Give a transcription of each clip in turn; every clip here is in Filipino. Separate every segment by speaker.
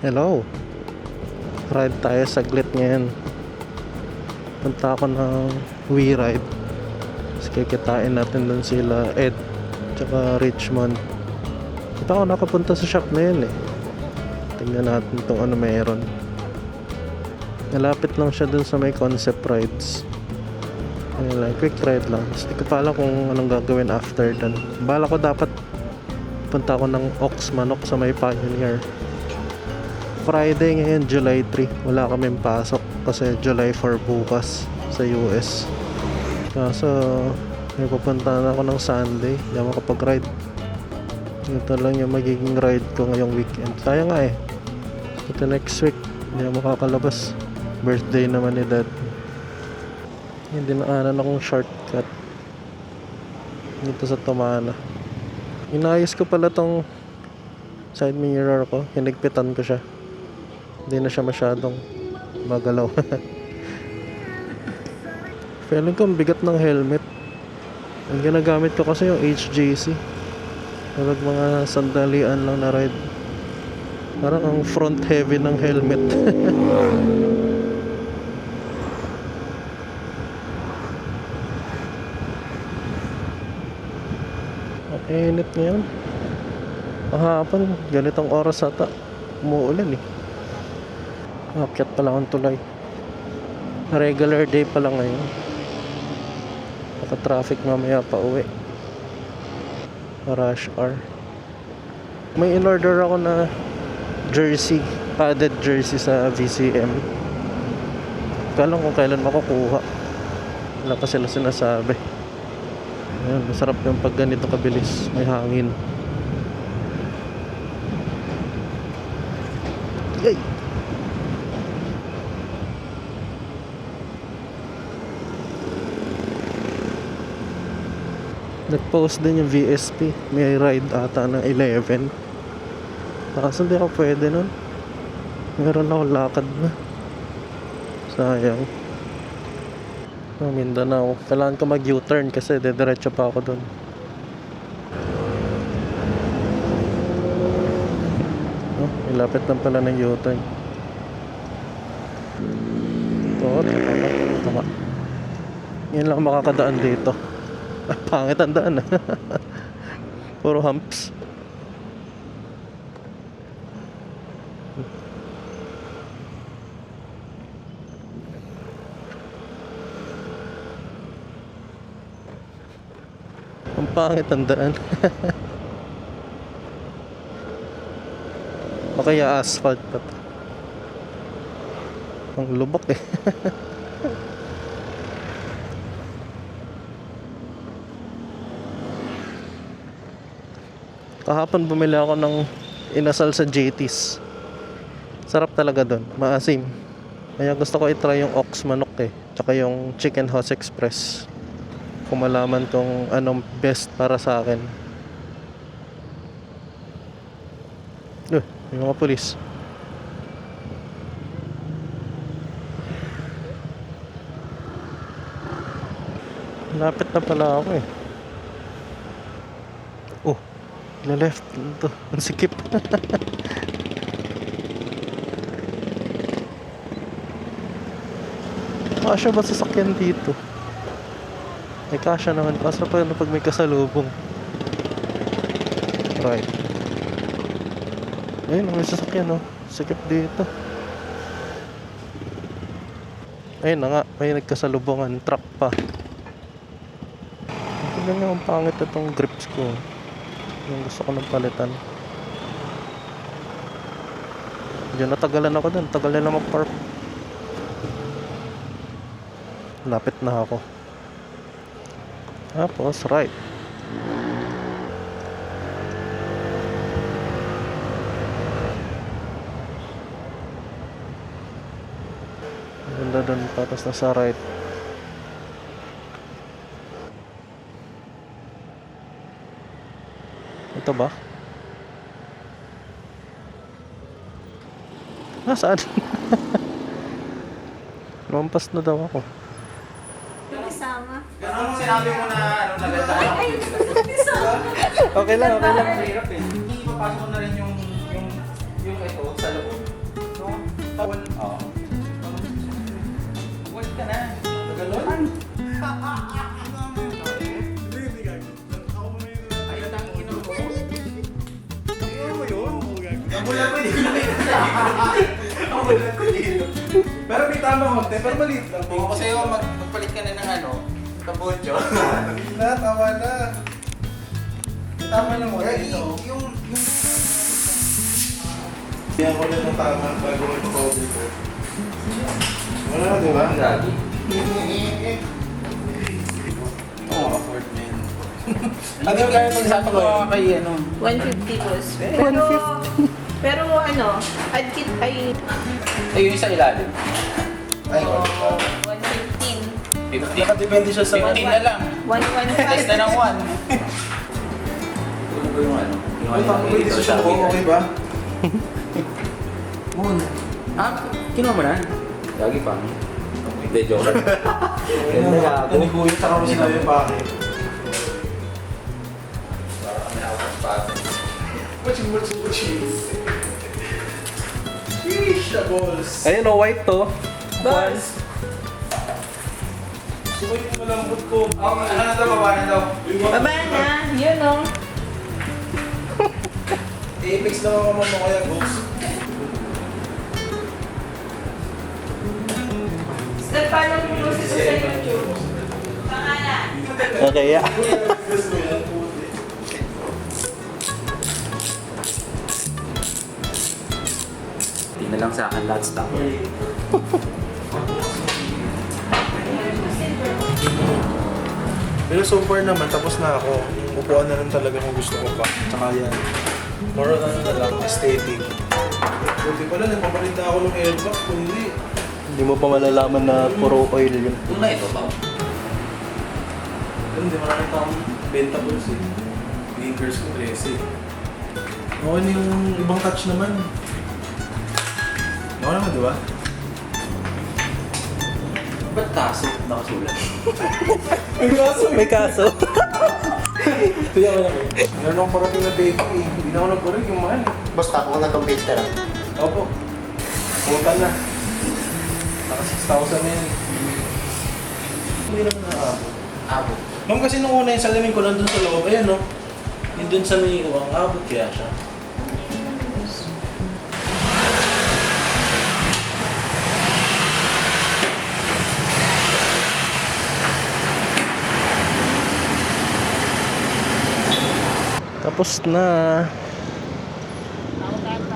Speaker 1: Hello. Ride tayo saglit ngayon. Punta ako ng WeRide. Tapos kikitain natin dun sila Ed tsaka Richmond. Kita ako nakapunta sa shop na yun eh. Tingnan natin itong ano mayroon. Malapit lang siya dun sa may concept rides. Ayun lang, quick ride lang. Tapos di ko pa alam kung anong gagawin after dun. Bala ko dapat punta ako ng Ox Manok sa may Pioneer. Friday ngayon, July 3. Wala kaming pasok kasi July 4 bukas sa US. Kaso may pupuntahan ako ng Sunday. Hindi ako makapag-ride. Ito lang yung magiging ride ko ngayong weekend. Kaya nga eh. Ito next week, hindi ako makakalabas. Birthday naman ni Dad. Hindi naanan akong shortcut dito sa Tomana. Inayos ko pala tong side mirror ko. Hinigpitan ko siya. Hindi na siya masyadong magalaw. Feeling ko ang bigat ng helmet. Ang ginagamit ko kasi yung HJC. Parang mga sandalian lang na ride. Parang ang front heavy ng helmet. Ang init ngayon. Kahapon, ganitong oras ata umuulan eh. Akyat pala akong tulay. Regular day pala ngayon. Naka-traffic mamaya pa uwi. Rush hour. May in-order ako na jersey, padded jersey sa VCM. Kala kung kailan makukuha. Wala pa sila sinasabi. Ayun, masarap yung pag ganito kabilis. May hangin. Yay! Nag-post din yung VSP. May ride ata ng 11. Kaso hindi ako pwede nun. Meron ako lakad na. Sayang. Mindanao. Kailangan ko mag-U-turn kasi dediretso pa ako dun. Oh, ilapit lang pala ng U-turn. Tama. Yan lang makakadaan dito. Pangit ang daan. Puro humps. Ang pangit ang daan. O kaya asphalt pa to. Ang lubak eh. Kahapon bumili ako ng inasal sa JT's. Sarap talaga doon, maasim. Kaya gusto ko i-try yung Ox Manok eh, tsaka yung Chicken House Express. Kung malaman kung anong best para sa akin. May mga pulis. Lapit na pala ako eh. Oh, na left ito. Ang sikip. Kasya ba sasakyan dito? May kasya naman. Kaso pa pag may kasalubong. Right. Ayun, may sasakyan oh. Sikip dito. Ayun na nga. May nagkasalubongan. Truck pa. Tignan nyo ang pangit itong grips ko. Yung gusto ko ng palitan. Diyan natagalan ako dun. Tagal na mag-park. Lapit na ako. Tapos right. Ganda dun. Tapos nasa right. Ito ba? Nasaan? Lumampas na daw ako.
Speaker 2: Kasama.
Speaker 3: Ganun mo sinabi mo na ano na ganda.
Speaker 1: Okay lang, okay lang.
Speaker 3: Mahirap eh. Hindi ipapasok mo na rin yung ito sa loob. Ang bulan ko dito. Ang bulan ko dito. Pero may tama konti, pero maliit lang.
Speaker 4: Kung ako sa'yo, magpalit ka na ng ano, kabutyo.
Speaker 3: Na, tawa na. Tama na mo.
Speaker 4: yung...
Speaker 3: Kaya ko na ng tama bago mag-cover ko. Wala na, di ba?
Speaker 4: Lagi.
Speaker 3: Oo, afford na yun.
Speaker 4: Ano yung kaya pag-usapan ko kay ano?
Speaker 2: 150 boss. Pero ano, adkit ay
Speaker 4: Ayun yung sa ilalim.
Speaker 3: Ay,
Speaker 2: oh,
Speaker 3: wala.
Speaker 2: 115.
Speaker 4: 50.
Speaker 3: Nakadepende siya sa
Speaker 4: 15 na lang.
Speaker 2: 115.
Speaker 4: Less na ng 1. Ano ba yung ano?
Speaker 3: Ay, takbo dito siya. Okay ba? Moon.
Speaker 4: Ah, kinuha mo na? Lagi pa. Hindi, joke lang. Ganda nga ako.
Speaker 3: Ano kuya, saka mo sinabi bakit?
Speaker 4: Para kami out of pattern.
Speaker 3: Muchi. Sheesh, the balls.
Speaker 1: Ayun o, white to.
Speaker 2: Boss.
Speaker 3: Sumoy mo malambot ko.
Speaker 4: Oh, ano na to? Baba na to.
Speaker 2: Baba na. Yun o.
Speaker 3: I-mix lang ako mo kaya, boss.
Speaker 2: Sir, paano mo boses sa YouTube? Pangalan.
Speaker 1: Okay, yeah.
Speaker 4: Hindi na lang sa akin lahat stock.
Speaker 3: Pero so far naman, tapos na ako. Upuan na lang talaga kung gusto ko pa. Tsaka yan. More on na lang, aesthetic. Buti pala, nagpapalit na ako ng airbag. Kundi,
Speaker 1: Hindi mo pa malalaman na puro oil yun.
Speaker 4: Kung na ito ba?
Speaker 3: hindi marami pa akong bentables eh. Blinkers ko, 13. Okay na yung ibang touch naman. Okay naman, di ba?
Speaker 4: Ba't kaso? Nakasulat.
Speaker 1: May kaso.
Speaker 3: Kaya ko lang eh. Meron akong parating na baby eh. Hindi na ako nag-correct yung mahal.
Speaker 5: Boss, tapo ko na itong page tara.
Speaker 3: Opo. Puta na. Naka 6,000 na yan. Hindi naman nakakabot.
Speaker 4: Abo.
Speaker 3: Ma'am, kasi nung una yung salamin ko nandun sa loob, ayan no. Yung dun sa may uwang abot kaya siya.
Speaker 1: Tapos na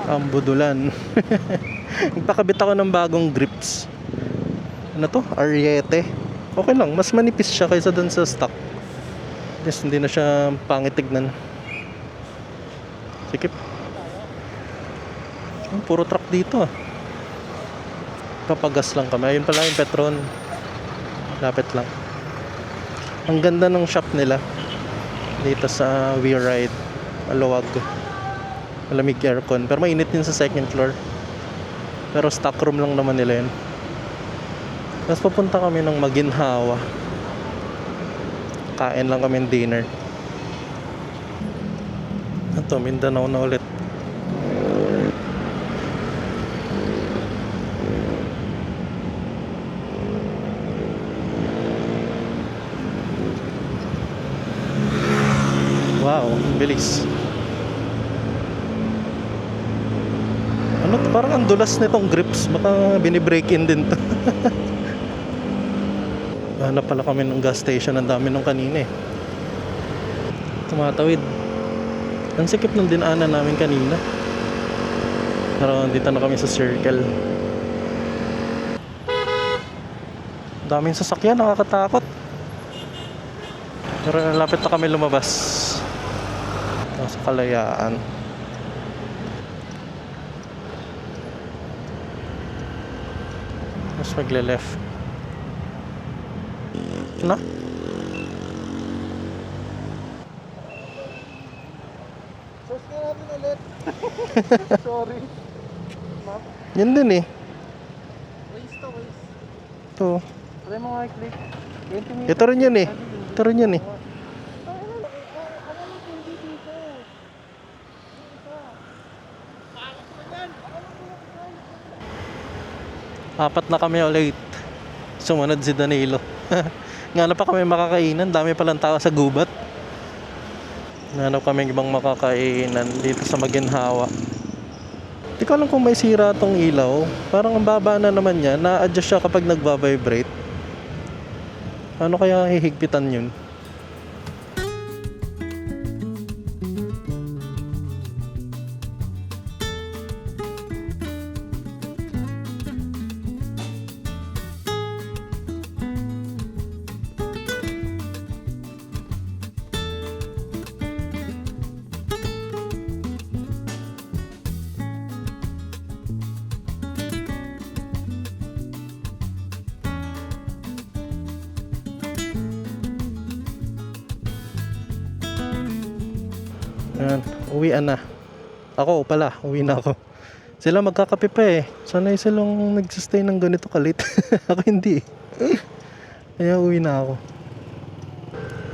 Speaker 1: ang budulan. Nagpakabit ako ng bagong grips. Ano to? Ariete. Okay lang, mas manipis siya kaysa dun sa stock. Yes, hindi na siya pangit tignan. Sikip. Puro truck dito ah. Papagas lang kami. Ayun pala yung Petron. Lapit lang. Ang ganda ng shop nila dito sa WeRide. Maluwag. Malamig aircon. Pero mainit din sa second floor. Pero stock room lang naman nila yun. Tapos papunta kami ng Maginhawa. Kain lang kami ng dinner. Ito, Mindanao na ulit. Wow, ang bilis. Ano to? Parang ang dulas nitong grips. Baka binibreak in din to. Hanap pala kami ng gas station. Ang dami nung kanina eh. Tumatawid. Ang sikip ng dinaanan namin kanina. Pero dito na kami sa circle. Daming sasakyan, nakakatakot. Pero lapit na kami lumabas. Sa Kalayaan. Mas magle-left. Na?
Speaker 3: Search nga natin ulit. Sorry.
Speaker 1: Yan din eh.
Speaker 3: Waste to waste.
Speaker 1: Ito.
Speaker 3: Try mo nga i-click. 20 minutes.
Speaker 1: Ito rin yan eh. Ito rin yan eh. Apat na kami ulit. Sumunod si Danilo. Nganap pa kami makakainan. Dami palang tao sa gubat. Nganap kami ibang makakainan dito sa Maginhawa. Di ko alam kung may sira tong ilaw. Parang ang baba na naman niya. Na-adjust siya kapag nagva-vibrate. Ano kaya hihigpitan yun? Ayan, uwian na. Ako pala, uwi na ako. Sila magkakape pa eh. Sanay silang nagsistay ng ganito kalit. Ako hindi. Kaya uwi na ako.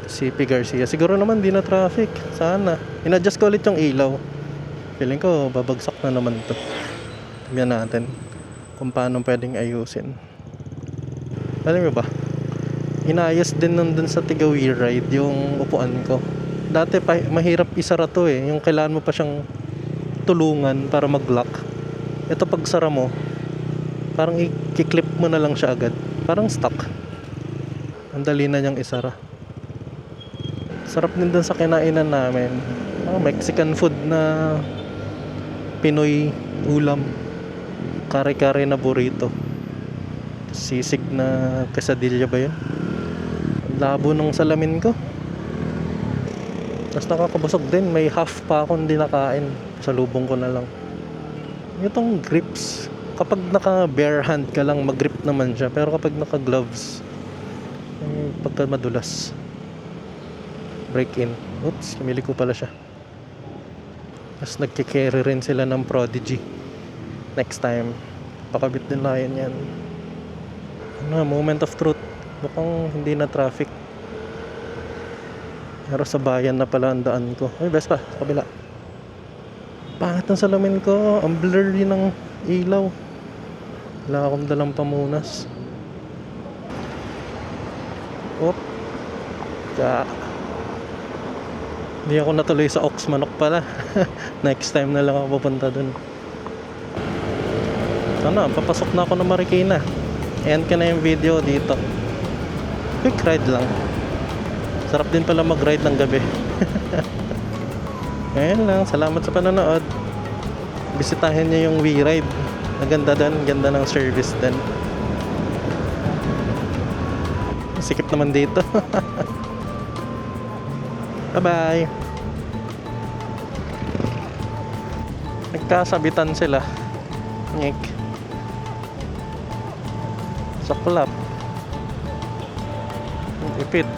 Speaker 1: CP Garcia. Siguro naman di na traffic. Sana. In-adjust ko ulit yung ilaw. Feeling ko babagsak na naman to. Tignan natin kung paano pwedeng ayusin. Alam mo ba? Inayos din nandun sa Tigawi Ride yung upuan ko. Dati pa, mahirap isara to eh. Yung kailangan mo pa siyang tulungan para mag-lock. Ito pag sara mo, parang i-clip mo na lang siya agad. Parang stuck. Ang dali na niyang isara. Sarap din dun sa kinainan namin. Mexican food na Pinoy ulam. Kare-kare na burrito. Sisig na quesadilla ba yun? Ang labo ng salamin ko. Tapos nakakabusog din. May half pa akong hindi nakain. Salubong ko na lang. Itong grips. Kapag naka bare hand ka lang, mag-grip naman siya. Pero kapag naka gloves, pagka madulas. Break in. Oops, kamili ko pala siya. Tapos nagkikarry rin sila ng Prodigy. Next time, pakabit din layan yan. Ano, moment of truth. Mukhang hindi na traffic. Pero sa bayan na pala ang daan ko. Ay, best pa, sa kabila. Pangit ng salamin ko. Ang blurry ng ilaw. Wala akong dalang pamunas. Oop. Kaya hindi ako natuloy sa Oxmanok pala. Next time na lang ako pupunta dun. Sana, papasok na ako ng Marikina. End ka na yung video dito. Quick ride lang. Sarap din pala mag-ride ng gabi. Ngayon lang, salamat sa panonood. Bisitahin niyo yung WeRide. Maganda doon, ganda ng service din. Sikip naman dito. Bye-bye. Nagkasabitan sila. Ngik. Saklap. Ipit.